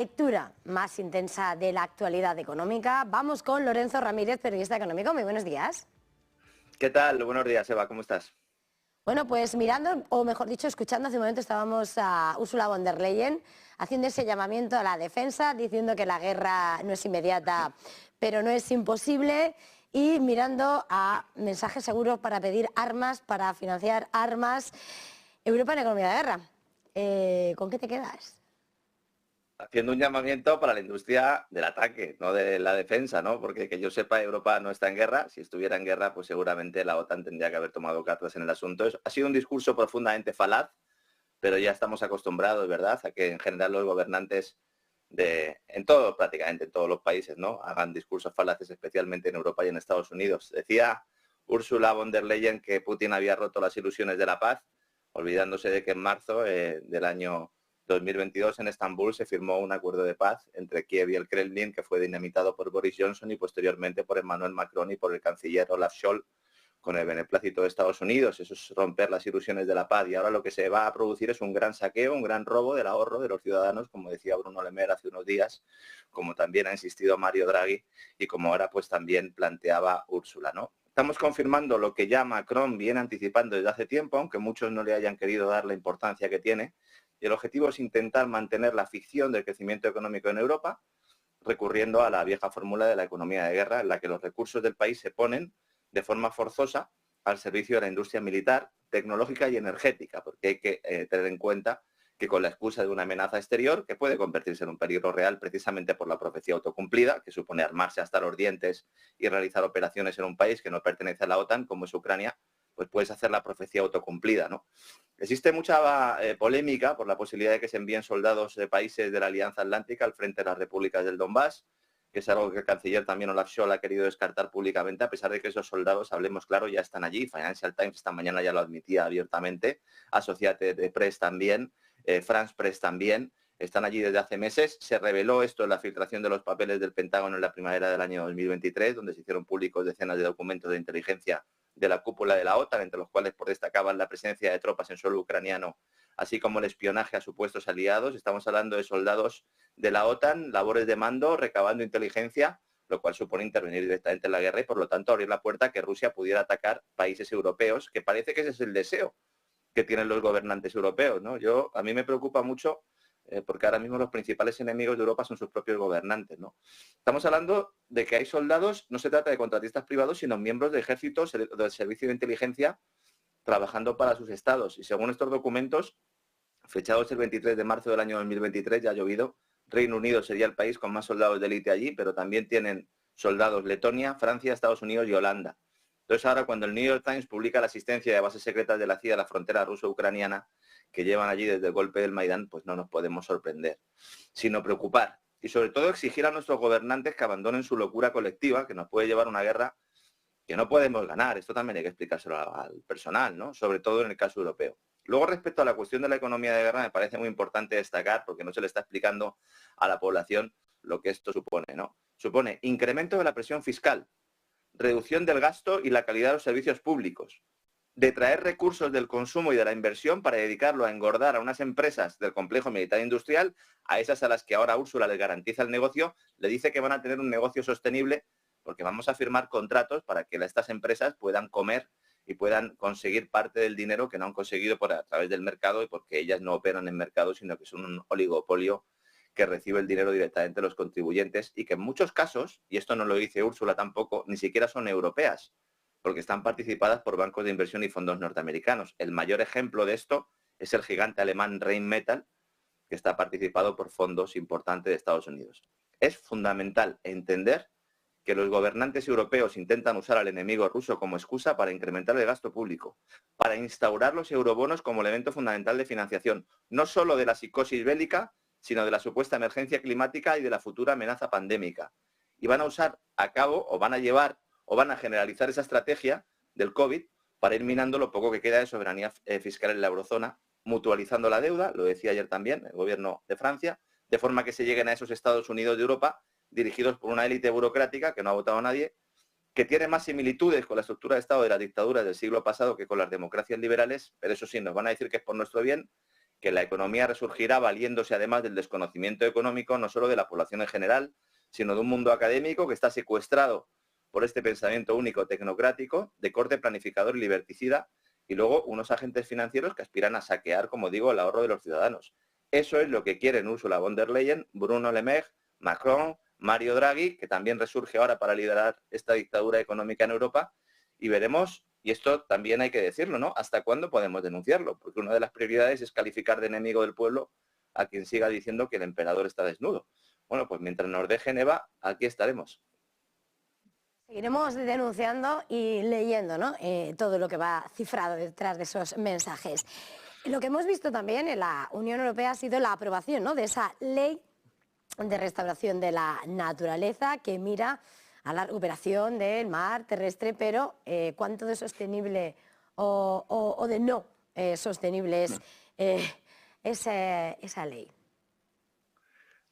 Lectura más intensa de la actualidad económica. Vamos con Lorenzo Ramírez, periodista económico. Muy buenos días. ¿Qué tal? Buenos días, Eva. ¿Cómo estás? Bueno, pues mirando, o mejor dicho, escuchando, hace un momento estábamos a Ursula von der Leyen haciendo ese llamamiento a la defensa, diciendo que la guerra no es inmediata, pero no es imposible, y mirando a mensajes seguros para pedir armas, para financiar armas. Europa en economía de guerra. ¿Con qué te quedas? Haciendo un llamamiento para la industria del ataque, no de la defensa, ¿no? Porque que yo sepa, Europa no está en guerra. Si estuviera en guerra, pues seguramente la OTAN tendría que haber tomado cartas en el asunto. Ha sido un discurso profundamente falaz, pero ya estamos acostumbrados, ¿verdad?, a que en general los gobernantes prácticamente en todos los países, ¿no?, hagan discursos falaces, especialmente en Europa y en Estados Unidos. Decía Ursula von der Leyen que Putin había roto las ilusiones de la paz, olvidándose de que en marzo del año 2022 en Estambul se firmó un acuerdo de paz entre Kiev y el Kremlin, que fue dinamitado por Boris Johnson y posteriormente por Emmanuel Macron y por el canciller Olaf Scholz, con el beneplácito de Estados Unidos. Eso es romper las ilusiones de la paz, y ahora lo que se va a producir es un gran saqueo, un gran robo del ahorro de los ciudadanos, como decía Bruno Le Maire hace unos días, como también ha insistido Mario Draghi y como ahora pues también planteaba Úrsula, ¿no? Estamos confirmando lo que ya Macron viene anticipando desde hace tiempo, aunque muchos no le hayan querido dar la importancia que tiene, y el objetivo es intentar mantener la ficción del crecimiento económico en Europa, recurriendo a la vieja fórmula de la economía de guerra, en la que los recursos del país se ponen de forma forzosa al servicio de la industria militar, tecnológica y energética, porque hay que tener en cuenta que con la excusa de una amenaza exterior, que puede convertirse en un peligro real precisamente por la profecía autocumplida, que supone armarse hasta los dientes y realizar operaciones en un país que no pertenece a la OTAN, como es Ucrania, pues puedes hacer la profecía autocumplida, ¿no? Existe mucha polémica por la posibilidad de que se envíen soldados de países de la Alianza Atlántica al frente de las repúblicas del Donbass, que es algo que el canciller también Olaf Scholz ha querido descartar públicamente, a pesar de que esos soldados, hablemos claro, ya están allí. Financial Times esta mañana ya lo admitía abiertamente, Associated Press también, France Press también, están allí desde hace meses. Se reveló esto en la filtración de los papeles del Pentágono en la primavera del año 2023, donde se hicieron públicos decenas de documentos de inteligencia de la cúpula de la OTAN, entre los cuales destacaban la presencia de tropas en suelo ucraniano, así como el espionaje a supuestos aliados. Estamos hablando de soldados de la OTAN, labores de mando, recabando inteligencia, lo cual supone intervenir directamente en la guerra y, por lo tanto, abrir la puerta a que Rusia pudiera atacar países europeos, que parece que ese es el deseo que tienen los gobernantes europeos, ¿no? A mí me preocupa mucho porque ahora mismo los principales enemigos de Europa son sus propios gobernantes, ¿no? Estamos hablando de que hay soldados, no se trata de contratistas privados, sino miembros de ejércitos, del servicio de inteligencia, trabajando para sus estados. Y según estos documentos, fechados el 23 de marzo del año 2023, ya ha llovido, Reino Unido sería el país con más soldados de élite allí, pero también tienen soldados Letonia, Francia, Estados Unidos y Holanda. Entonces ahora, cuando el New York Times publica la asistencia de bases secretas de la CIA a la frontera ruso-ucraniana que llevan allí desde el golpe del Maidán, pues no nos podemos sorprender, sino preocupar y sobre todo exigir a nuestros gobernantes que abandonen su locura colectiva, que nos puede llevar a una guerra que no podemos ganar. Esto también hay que explicárselo al personal, ¿no? Sobre todo en el caso europeo. Luego, respecto a la cuestión de la economía de guerra, me parece muy importante destacar, porque no se le está explicando a la población lo que esto supone, ¿no? Supone incremento de la presión fiscal, reducción del gasto y la calidad de los servicios públicos, detraer recursos del consumo y de la inversión para dedicarlo a engordar a unas empresas del complejo militar industrial, a esas a las que ahora Úrsula les garantiza el negocio, le dice que van a tener un negocio sostenible porque vamos a firmar contratos para que estas empresas puedan comer y puedan conseguir parte del dinero que no han conseguido a través del mercado, y porque ellas no operan en mercado, sino que son un oligopolio que recibe el dinero directamente de los contribuyentes, y que en muchos casos, y esto no lo dice Úrsula tampoco, ni siquiera son europeas, porque están participadas por bancos de inversión y fondos norteamericanos. El mayor ejemplo de esto es el gigante alemán Rheinmetall, que está participado por fondos importantes de Estados Unidos. Es fundamental entender que los gobernantes europeos intentan usar al enemigo ruso como excusa para incrementar el gasto público, para instaurar los eurobonos como elemento fundamental de financiación, no solo de la psicosis bélica, sino de la supuesta emergencia climática y de la futura amenaza pandémica. Y van a usar a cabo, o van a llevar, o van a generalizar esa estrategia del COVID para ir minando lo poco que queda de soberanía fiscal en la eurozona, mutualizando la deuda, lo decía ayer también el gobierno de Francia, de forma que se lleguen a esos Estados Unidos de Europa dirigidos por una élite burocrática que no ha votado a nadie, que tiene más similitudes con la estructura de Estado de las dictaduras del siglo pasado que con las democracias liberales, pero eso sí, nos van a decir que es por nuestro bien, que la economía resurgirá valiéndose además del desconocimiento económico no solo de la población en general, sino de un mundo académico que está secuestrado por este pensamiento único tecnocrático de corte planificador y liberticida, y luego unos agentes financieros que aspiran a saquear, como digo, el ahorro de los ciudadanos. Eso es lo que quieren Ursula von der Leyen, Bruno Le Maire, Macron, Mario Draghi, que también resurge ahora para liderar esta dictadura económica en Europa, y veremos, y esto también hay que decirlo, ¿no?, hasta cuándo podemos denunciarlo, porque una de las prioridades es calificar de enemigo del pueblo a quien siga diciendo que el emperador está desnudo. Bueno, pues mientras nos dejen Eva, aquí estaremos. Seguiremos denunciando y leyendo, ¿no?, todo lo que va cifrado detrás de esos mensajes. Lo que hemos visto también en la Unión Europea ha sido la aprobación, ¿no?, de esa ley de restauración de la naturaleza que mira a la recuperación del mar terrestre, pero ¿cuánto de sostenible o de no sostenible es esa ley?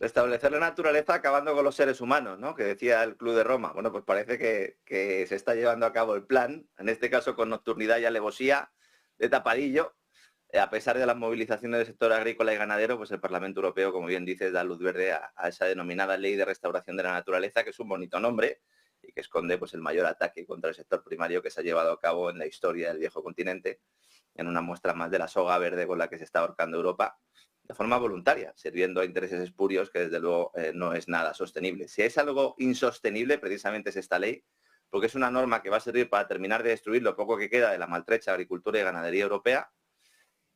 Restablecer la naturaleza acabando con los seres humanos, ¿no?, que decía el Club de Roma. Bueno, pues parece que se está llevando a cabo el plan, en este caso con nocturnidad y alevosía, de tapadillo. A pesar de las movilizaciones del sector agrícola y ganadero, pues el Parlamento Europeo, como bien dices, da luz verde a esa denominada Ley de Restauración de la Naturaleza, que es un bonito nombre y que esconde pues el mayor ataque contra el sector primario que se ha llevado a cabo en la historia del viejo continente, en una muestra más de la soga verde con la que se está ahorcando Europa, de forma voluntaria, sirviendo a intereses espurios que desde luego no es nada sostenible. Si es algo insostenible, precisamente es esta ley, porque es una norma que va a servir para terminar de destruir lo poco que queda de la maltrecha agricultura y ganadería europea,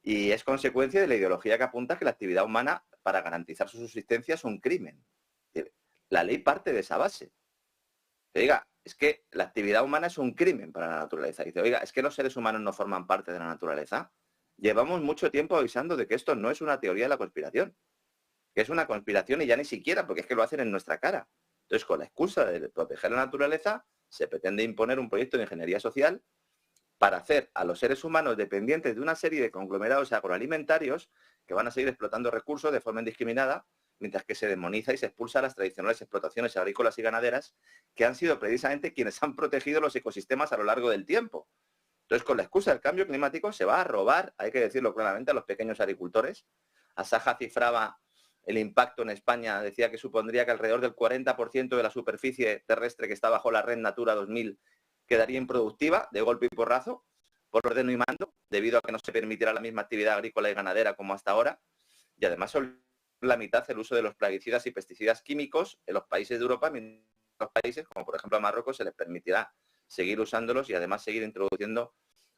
y es consecuencia de la ideología que apunta que la actividad humana para garantizar su subsistencia es un crimen. La ley parte de esa base. Oiga, es que la actividad humana es un crimen para la naturaleza. Dice, oiga, es que los seres humanos no forman parte de la naturaleza. Llevamos mucho tiempo avisando de que esto no es una teoría de la conspiración, que es una conspiración y ya ni siquiera, porque es que lo hacen en nuestra cara. Entonces, con la excusa de proteger la naturaleza, se pretende imponer un proyecto de ingeniería social para hacer a los seres humanos dependientes de una serie de conglomerados agroalimentarios que van a seguir explotando recursos de forma indiscriminada, mientras que se demoniza y se expulsa a las tradicionales explotaciones agrícolas y ganaderas, que han sido precisamente quienes han protegido los ecosistemas a lo largo del tiempo. Entonces, con la excusa del cambio climático, se va a robar, hay que decirlo claramente, a los pequeños agricultores. Asaja cifraba el impacto en España, decía que supondría que alrededor del 40% de la superficie terrestre que está bajo la Red Natura 2000 quedaría improductiva de golpe y porrazo, por orden y mando, debido a que no se permitirá la misma actividad agrícola y ganadera como hasta ahora, y además sobre la mitad el uso de los plaguicidas y pesticidas químicos en los países de Europa, mientras en los países, como por ejemplo a Marruecos, se les permitirá seguir usándolos y además seguir introduciendo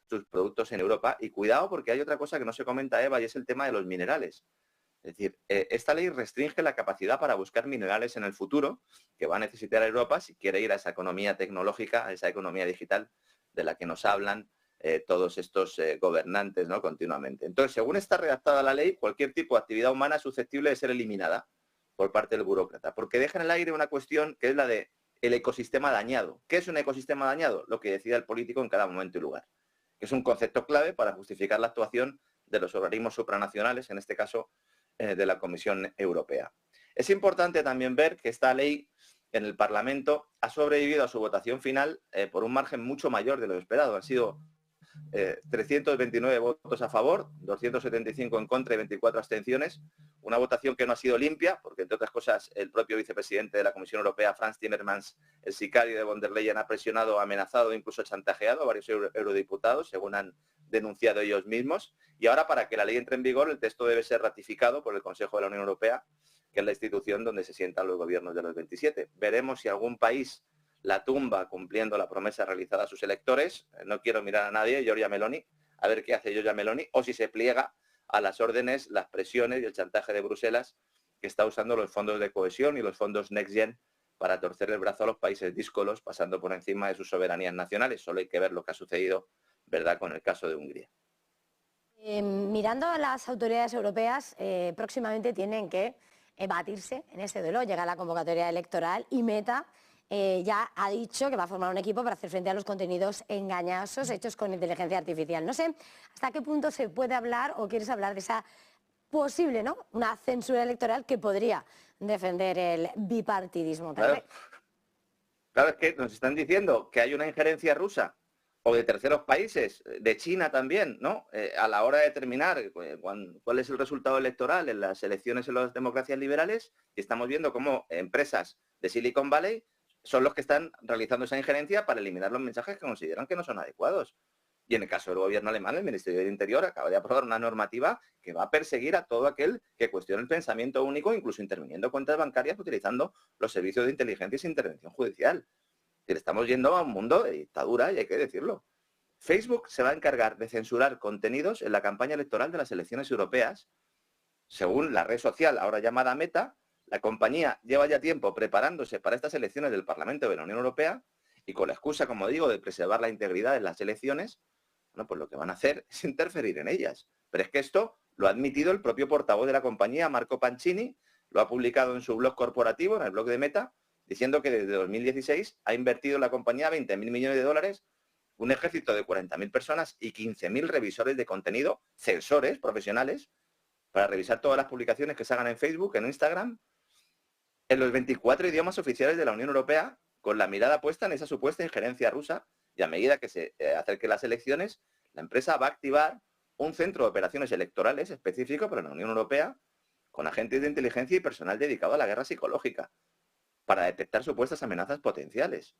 sus productos en Europa. Y cuidado, porque hay otra cosa que no se comenta, Eva, y es el tema de los minerales. Es decir, esta ley restringe la capacidad para buscar minerales en el futuro que va a necesitar Europa si quiere ir a esa economía tecnológica, a esa economía digital de la que nos hablan todos estos gobernantes, ¿no?, continuamente. Entonces, según está redactada la ley, cualquier tipo de actividad humana es susceptible de ser eliminada por parte del burócrata, porque deja en el aire una cuestión que es la de el ecosistema dañado. ¿Qué es un ecosistema dañado? Lo que decida el político en cada momento y lugar, que es un concepto clave para justificar la actuación de los organismos supranacionales, en este caso de la Comisión Europea. Es importante también ver que esta ley en el Parlamento ha sobrevivido a su votación final por un margen mucho mayor de lo esperado. Han sido 329 votos a favor, 275 en contra y 24 abstenciones. Una votación que no ha sido limpia, porque entre otras cosas el propio vicepresidente de la Comisión Europea, Frans Timmermans, el sicario de von der Leyen, ha presionado, amenazado e incluso chantajeado a varios eurodiputados, según han denunciado ellos mismos. Y ahora, para que la ley entre en vigor, el texto debe ser ratificado por el Consejo de la Unión Europea, que es la institución donde se sientan los gobiernos de los 27. Veremos si algún país la tumba cumpliendo la promesa realizada a sus electores. No quiero mirar a nadie, Giorgia Meloni, a ver qué hace Giorgia Meloni, o si se pliega a las órdenes, las presiones y el chantaje de Bruselas, que está usando los fondos de cohesión y los fondos Next Gen para torcer el brazo a los países díscolos, pasando por encima de sus soberanías nacionales. Solo hay que ver lo que ha sucedido, ¿verdad?, con el caso de Hungría. Mirando a las autoridades europeas, próximamente tienen que batirse en ese duelo. Llega la convocatoria electoral y Meta ya ha dicho que va a formar un equipo para hacer frente a los contenidos engañosos hechos con inteligencia artificial. No sé hasta qué punto se puede hablar o quieres hablar de esa posible, ¿no?, una censura electoral que podría defender el bipartidismo. Claro, es que nos están diciendo que hay una injerencia rusa o de terceros países, de China también, ¿no? A la hora de determinar cuál es el resultado electoral en las elecciones en las democracias liberales, y estamos viendo cómo empresas de Silicon Valley son los que están realizando esa injerencia para eliminar los mensajes que consideran que no son adecuados. Y en el caso del gobierno alemán, el Ministerio del Interior acaba de aprobar una normativa que va a perseguir a todo aquel que cuestione el pensamiento único, incluso interviniendo cuentas bancarias utilizando los servicios de inteligencia sin intervención judicial. Y le estamos yendo a un mundo de dictadura, y hay que decirlo. Facebook se va a encargar de censurar contenidos en la campaña electoral de las elecciones europeas. Según la red social ahora llamada Meta, la compañía lleva ya tiempo preparándose para estas elecciones del Parlamento de la Unión Europea y con la excusa, como digo, de preservar la integridad de las elecciones, bueno, pues lo que van a hacer es interferir en ellas. Pero es que esto lo ha admitido el propio portavoz de la compañía, Marco Pancini, lo ha publicado en su blog corporativo, en el blog de Meta, diciendo que desde 2016 ha invertido en la compañía 20.000 millones de dólares, un ejército de 40.000 personas y 15.000 revisores de contenido, censores profesionales, para revisar todas las publicaciones que se hagan en Facebook, en Instagram, en los 24 idiomas oficiales de la Unión Europea, con la mirada puesta en esa supuesta injerencia rusa, y a medida que se acerquen las elecciones, la empresa va a activar un centro de operaciones electorales específico para la Unión Europea, con agentes de inteligencia y personal dedicado a la guerra psicológica, para detectar supuestas amenazas potenciales.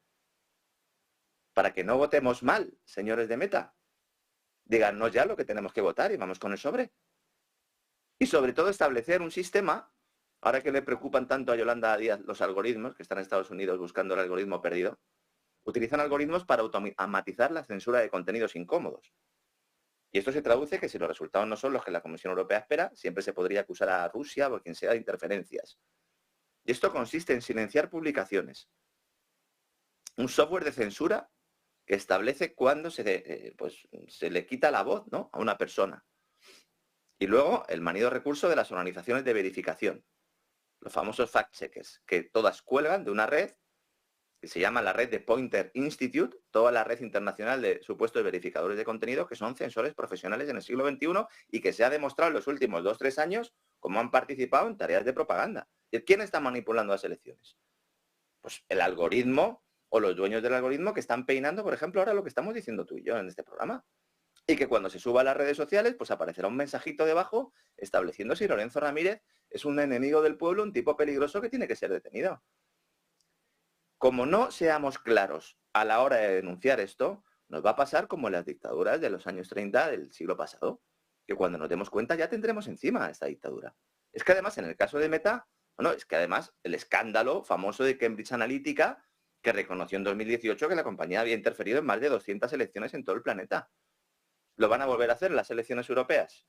Para que no votemos mal, señores de Meta. Díganos ya lo que tenemos que votar y vamos con el sobre. Y sobre todo establecer un sistema, ahora que le preocupan tanto a Yolanda Díaz los algoritmos, que están en Estados Unidos buscando el algoritmo perdido, utilizan algoritmos para automatizar la censura de contenidos incómodos. Y esto se traduce que si los resultados no son los que la Comisión Europea espera, siempre se podría acusar a Rusia o a quien sea de interferencias. Y esto consiste en silenciar publicaciones. Un software de censura que establece cuándo se le quita la voz, ¿no?, a una persona. Y luego el manido recurso de las organizaciones de verificación, los famosos fact-checkers, que todas cuelgan de una red que se llama la red de Poynter Institute, toda la red internacional de supuestos verificadores de contenido que son censores profesionales en el siglo XXI y que se ha demostrado en los últimos 2-3 años cómo han participado en tareas de propaganda. ¿Y quién está manipulando las elecciones? Pues el algoritmo o los dueños del algoritmo que están peinando, por ejemplo, ahora lo que estamos diciendo tú y yo en este programa. Y que cuando se suba a las redes sociales, pues aparecerá un mensajito debajo estableciendo si Lorenzo Ramírez es un enemigo del pueblo, un tipo peligroso que tiene que ser detenido. Como no seamos claros a la hora de denunciar esto, nos va a pasar como en las dictaduras de los años 30 del siglo pasado, que cuando nos demos cuenta ya tendremos encima esta dictadura. Es que además, en el caso de Meta, bueno, es que además el escándalo famoso de Cambridge Analytica, que reconoció en 2018 que la compañía había interferido en más de 200 elecciones en todo el planeta. ¿Lo van a volver a hacer en las elecciones europeas?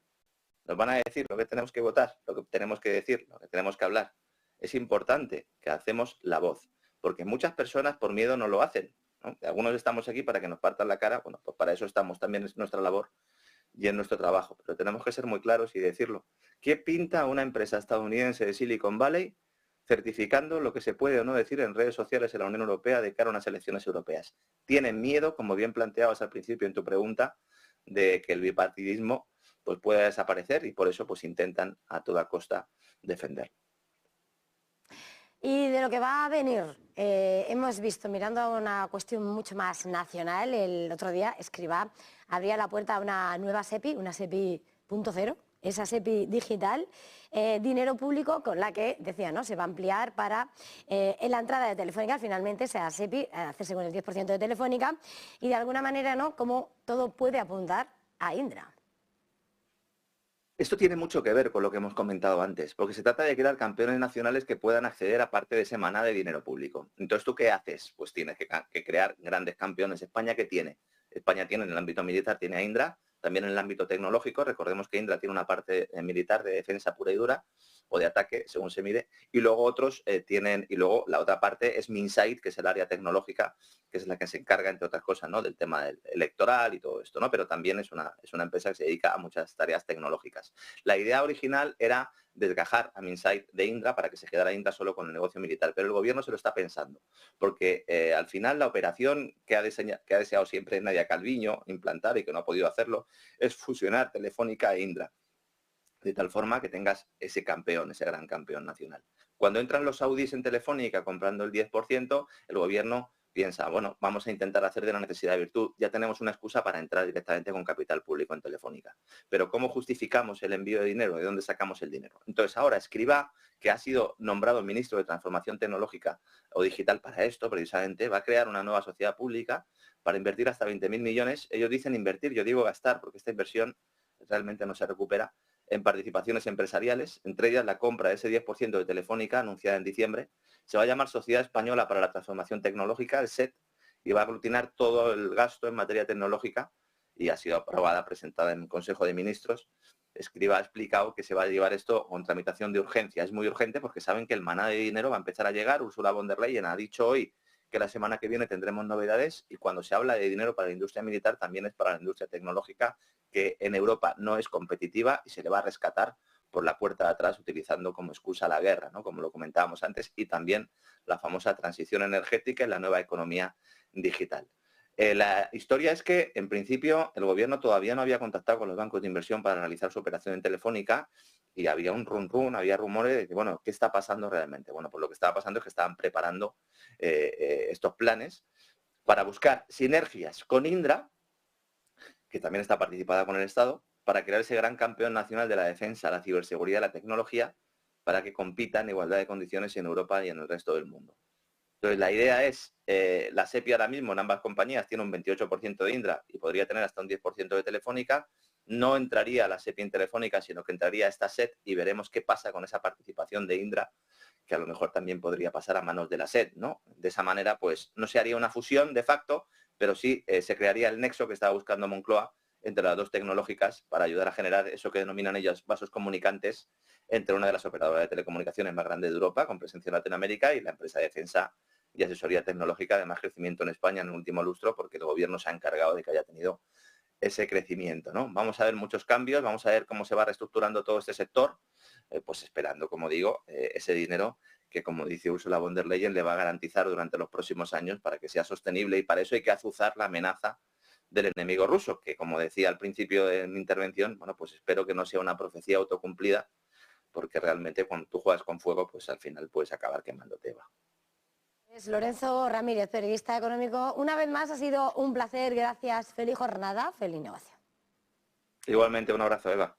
Nos van a decir lo que tenemos que votar, lo que tenemos que decir, lo que tenemos que hablar. Es importante que hacemos la voz, porque muchas personas por miedo no lo hacen, ¿no? Algunos estamos aquí para que nos partan la cara, bueno, pues para eso estamos, también es nuestra labor y es nuestro trabajo, pero tenemos que ser muy claros y decirlo. ¿Qué pinta una empresa estadounidense de Silicon Valley certificando lo que se puede o no decir en redes sociales en la Unión Europea de cara a unas elecciones europeas? Tienen miedo, como bien planteabas al principio en tu pregunta, de que el bipartidismo pues pueda desaparecer y por eso pues intentan a toda costa defenderlo. Y de lo que va a venir, hemos visto, mirando a una cuestión mucho más nacional, el otro día Escrivá abría la puerta a una nueva SEPI, una SEPI 0.0, esa SEPI digital, dinero público con la que, decía, ¿no?, se va a ampliar para en la entrada de Telefónica, finalmente sea SEPI, hacerse con el 10% de Telefónica, y de alguna manera, ¿no?, como todo puede apuntar a Indra. Esto tiene mucho que ver con lo que hemos comentado antes, porque se trata de crear campeones nacionales que puedan acceder a parte de ese maná de dinero público. Entonces, ¿tú qué haces? Pues tienes que crear grandes campeones. ¿España qué tiene? España tiene en el ámbito militar, tiene a Indra, también en el ámbito tecnológico. Recordemos que Indra tiene una parte militar de defensa pura y dura, o de ataque, según se mide, y luego otros tienen, y luego la otra parte es Minsait, que es el área tecnológica, que es la que se encarga, entre otras cosas, ¿no?, del tema electoral y todo esto, ¿no? Pero también es una empresa que se dedica a muchas tareas tecnológicas. La idea original era desgajar a Minsait de Indra para que se quedara Indra solo con el negocio militar, pero el gobierno se lo está pensando, porque al final la operación que ha deseado siempre Nadia Calviño implantar y que no ha podido hacerlo es fusionar Telefónica e Indra, de tal forma que tengas ese campeón, ese gran campeón nacional. Cuando entran los saudíes en Telefónica comprando el 10%, el gobierno piensa, bueno, vamos a intentar hacer de la necesidad virtud, ya tenemos una excusa para entrar directamente con capital público en Telefónica. Pero ¿cómo justificamos el envío de dinero? ¿De dónde sacamos el dinero? Entonces ahora Escrivá, que ha sido nombrado ministro de Transformación Tecnológica o Digital para esto, precisamente, va a crear una nueva sociedad pública para invertir hasta 20.000 millones. Ellos dicen invertir, yo digo gastar, porque esta inversión realmente no se recupera, en participaciones empresariales, entre ellas la compra de ese 10% de Telefónica anunciada en diciembre. Se va a llamar Sociedad Española para la Transformación Tecnológica, el SET, y va a aglutinar todo el gasto en materia tecnológica y ha sido aprobada, presentada en el Consejo de Ministros. Escrivá ha explicado que se va a llevar esto con tramitación de urgencia. Es muy urgente porque saben que el maná de dinero va a empezar a llegar. Ursula von der Leyen ha dicho hoy que la semana que viene tendremos novedades y cuando se habla de dinero para la industria militar también es para la industria tecnológica, que en Europa no es competitiva y se le va a rescatar por la puerta de atrás utilizando como excusa la guerra, ¿no? Como lo comentábamos antes, y también la famosa transición energética y la nueva economía digital. La historia es que, en principio, el gobierno todavía no había contactado con los bancos de inversión para realizar su operación en Telefónica y había un había rumores de que, bueno, ¿qué está pasando realmente? Bueno, pues lo que estaba pasando es que estaban preparando estos planes para buscar sinergias con Indra, que también está participada con el Estado, para crear ese gran campeón nacional de la defensa, la ciberseguridad y la tecnología, para que compita en igualdad de condiciones en Europa y en el resto del mundo. Entonces, la idea es, la SEPI ahora mismo en ambas compañías tiene un 28% de Indra y podría tener hasta un 10% de Telefónica. No entraría la SEPI en Telefónica, sino que entraría esta SET y veremos qué pasa con esa participación de Indra, que a lo mejor también podría pasar a manos de la SET, ¿no? De esa manera, pues, no se haría una fusión de facto, pero sí se crearía el nexo que estaba buscando Moncloa entre las dos tecnológicas para ayudar a generar eso que denominan ellos vasos comunicantes entre una de las operadoras de telecomunicaciones más grandes de Europa, con presencia en Latinoamérica, y la empresa de defensa y asesoría tecnológica de más crecimiento en España en el último lustro, porque el gobierno se ha encargado de que haya tenido ese crecimiento, ¿no? Vamos a ver muchos cambios, vamos a ver cómo se va reestructurando todo este sector, pues esperando, como digo, ese dinero que, como dice Ursula von der Leyen, le va a garantizar durante los próximos años para que sea sostenible, y para eso hay que azuzar la amenaza del enemigo ruso, que, como decía al principio de mi intervención, bueno, pues espero que no sea una profecía autocumplida, porque realmente cuando tú juegas con fuego, pues al final puedes acabar quemándote, Eva. Es Lorenzo Ramírez, periodista económico. Una vez más ha sido un placer. Gracias. Feliz jornada, feliz negocio. Igualmente, un abrazo, Eva.